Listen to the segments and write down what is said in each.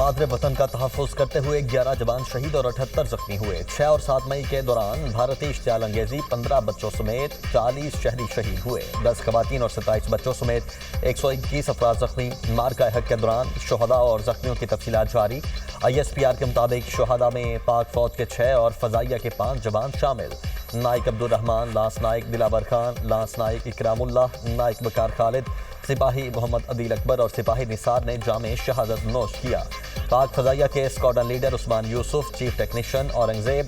مادر وطن کا تحفظ کرتے ہوئے 11 جوان شہید اور 78 زخمی ہوئے۔ 6 اور 7 مئی کے دوران بھارتی اشتعال انگیزی 15 بچوں سمیت 40 شہری شہید ہوئے۔ 10 خواتین اور 27 بچوں سمیت 121 افراد زخمی۔ معرکہ حق کے دوران شہداء اور زخمیوں کی تفصیلات جاری۔ ISPR کے مطابق شہداء میں پاک فوج کے 6 اور فضائیہ کے 5 جوان شامل۔ نائک عبدالرحمان، لانس نائک دلاور خان، لانس نائک اکرام اللہ، نائک وقار خالد، سپاہی محمد عدیل اکبر اور سپاہی نثار نے جام شہادت نوش کیا۔ پاک فضائیہ کے squadron leader Usman Yousuf, chief technician Aurangzeb,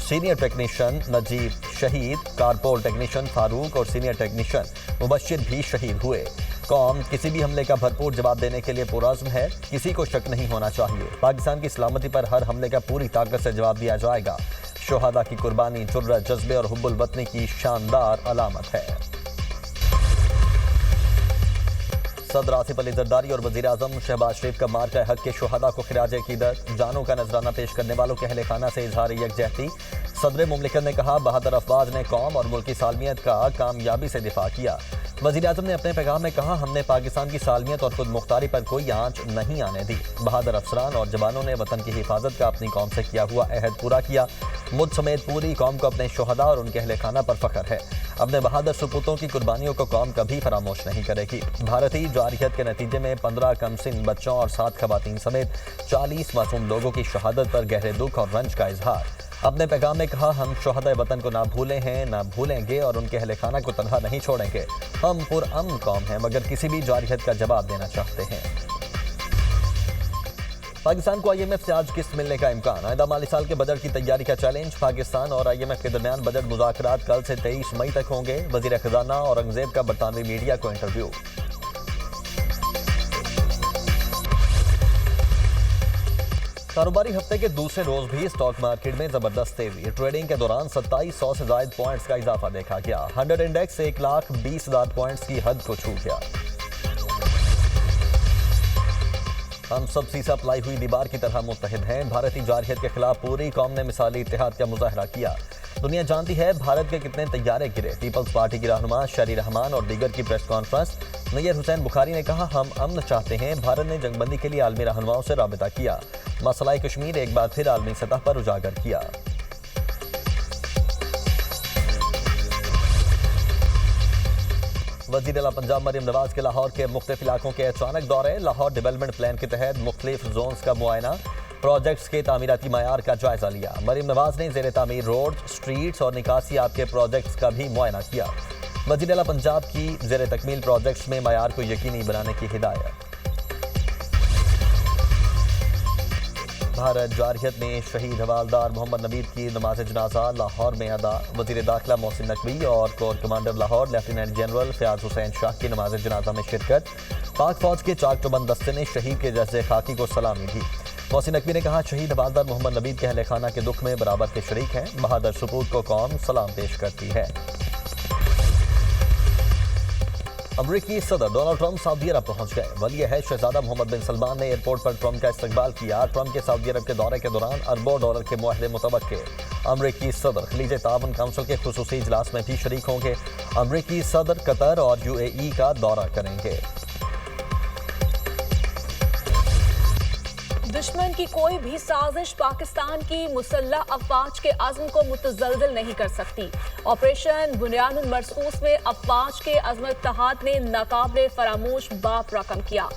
senior technician Najeeb شہید، کارپول ٹیکنیشین فاروق اور سینئر ٹیکنیشین مبشر بھی شہید ہوئے۔ قوم کسی بھی حملے کا بھرپور جواب دینے کے لیے پرعزم ہے، کسی کو شک نہیں ہونا چاہیے۔ پاکستان کی سلامتی پر ہر حملے کا پوری طاقت سے جواب دیا جائے گا۔ شہداء کی قربانی جرأت، جذبے اور حب الوطنی کی شاندار علامت ہے۔ صدر آصف علی زرداری اور وزیر اعظم شہباز شریف کا معرکہ حق کے شہداء کو خراج عقیدت، جانوں کا نذرانہ پیش کرنے والوں کے اہل خانہ سے اظہار یکجہتی۔ صدر مملکت نے کہا، بہادر افواج نے قوم اور ملک کی سالمیت کا کامیابی سے دفاع کیا۔ وزیر اعظم نے اپنے پیغام میں کہا، ہم نے پاکستان کی سالمیت اور خود مختاری پر کوئی آنچ نہیں آنے دی۔ بہادر افسران اور جوانوں نے وطن کی حفاظت کا اپنی قوم سے کیا ہوا عہد پورا کیا۔ مجھ سمیت پوری قوم کو اپنے شہداء اور ان کے اہل خانہ پر فخر ہے۔ اپنے بہادر سپوتوں کی قربانیوں کو قوم کبھی فراموش نہیں کرے گی۔ بھارتی جارحیت کے نتیجے میں 15 کم سن بچوں اور 7 خواتین سمیت 40 معصوم لوگوں کی شہادت پر گہرے دکھ اور رنج کا اظہار۔ اپنے پیغام میں کہا، ہم شہدائے وطن کو نہ بھولے ہیں، نہ بھولیں گے اور ان کے اہل خانہ کو تنہا نہیں چھوڑیں گے۔ ہم پرامن قوم ہیں مگر کسی بھی جارحیت کا جواب دینا چاہتے ہیں۔ پاکستان کو IMF سے آج قسط ملنے کا امکان۔ آئندہ مالی سال کے بجٹ کی تیاری کا چیلنج۔ پاکستان اور IMF کے درمیان بجٹ مذاکرات کل سے 23 مئی تک ہوں گے۔ وزیر خزانہ اورنگزیب کا برطانوی میڈیا کو انٹرویو۔ کاروباری ہفتے کے دوسرے روز بھی اسٹاک مارکیٹ میں زبردست تیزی۔ ٹریڈنگ کے دوران 2700 سے زائد پوائنٹس کا اضافہ دیکھا گیا۔ 100 انڈیکس 1,20,000 پوائنٹس کی حد کو چھو گیا۔ ہم سب سیسا پلائی ہوئی دیوار کی طرح متحد ہیں۔ بھارتی جارحیت کے خلاف پوری قوم نے مثالی اتحاد کا مظاہرہ کیا۔ دنیا جانتی ہے بھارت کے کتنے طیارے گرے۔ پیپلز پارٹی کی رہنما شہری رحمان اور دیگر کی پریس کانفرنس۔ نیر حسین بخاری نے کہا، ہم امن چاہتے ہیں۔ بھارت نے جنگ بندی کے لیے عالمی رہنماؤں سے رابطہ کیا۔ مسئلہ کشمیر ایک بار پھر عالمی سطح پر اجاگر کیا۔ وزیر اعلیٰ پنجاب مریم نواز کے لاہور کے مختلف علاقوں کے اچانک دورے۔ لاہور ڈیولپمنٹ پلان کے تحت مختلف زونز کا معائنہ، پروجیکٹس کے تعمیراتی معیار کا جائزہ لیا۔ مریم نواز نے زیر تعمیر روڈ، سٹریٹس اور نکاسیات کے پروجیکٹس کا بھی معائنہ کیا۔ وزیر اعلیٰ پنجاب کی زیر تکمیل پروجیکٹس میں معیار کو یقینی بنانے کی ہدایت۔ بھارت جارحیت میں شہید حوالدار محمد نوید کی نماز جنازہ لاہور میں ادا۔ وزیر داخلہ محسن نقوی اور corps commander Lahore lieutenant general Fayyaz Hussain Shah کی نماز جنازہ میں شرکت۔ پاک فوج کے چاک چوبند دستے نے شہید کے جسد خاکی کو سلامی دی۔ محسن نقوی نے کہا، شہید حوالدار محمد نوید کے اہل خانہ کے دکھ میں برابر کے شریک ہیں۔ بہادر سپوت کو قوم سلام پیش کرتی ہے۔ امریکی صدر ڈونلڈ ٹرمپ سعودی عرب پہنچ گئے۔ ولی عہد شہزادہ محمد بن سلمان نے ایئرپورٹ پر ٹرمپ کا استقبال کیا۔ ٹرمپ کے سعودی عرب کے دورے کے دوران اربوں ڈالر کے معاہدے متوقع۔ امریکی صدر خلیج تعاون کونسل کے خصوصی اجلاس میں بھی شریک ہوں گے۔ امریکی صدر قطر اور UAE کا دورہ کریں گے۔ دشمن کی کوئی بھی سازش پاکستان کی مسلح افواج کے عزم کو متزلزل نہیں کر سکتی۔ آپریشن بنیاد المرصوص میں افواج کے عزم اتحاد نے ناقابل فراموش باپ رقم کیا۔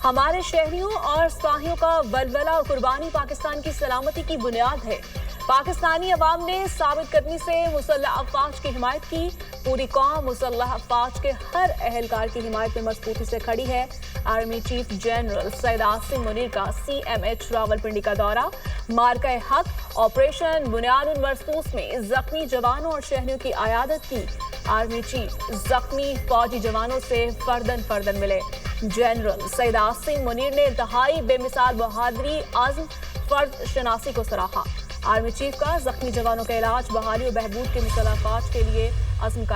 ہمارے شہریوں اور سپاہیوں کا ولولہ اور قربانی پاکستان کی سلامتی کی بنیاد ہے۔ پاکستانی عوام نے ثابت قدمی سے مسلح افواج کی حمایت کی۔ پوری قوم مسلح افواج کے ہر اہلکار کی حمایت میں مضبوطی سے کھڑی ہے۔ Army chief general Syed Asim Munir کا CMH راولپنڈی کا دورہ۔ معرکہ حق آپریشن بنیاد المرصوص میں زخمی جوانوں اور شہریوں کی عیادت کی۔ آرمی چیف زخمی فوجی جوانوں سے فردن ملے۔ جنرل سید عاصم منیر نے انتہائی بے مثال بہادری، عزم، فرد شناسی کو سراہا۔ آرمی چیف کا زخمی جوانوں کے علاج، بحالی و بہبود کے مسلح افواج کے لیے عزم کا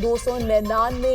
299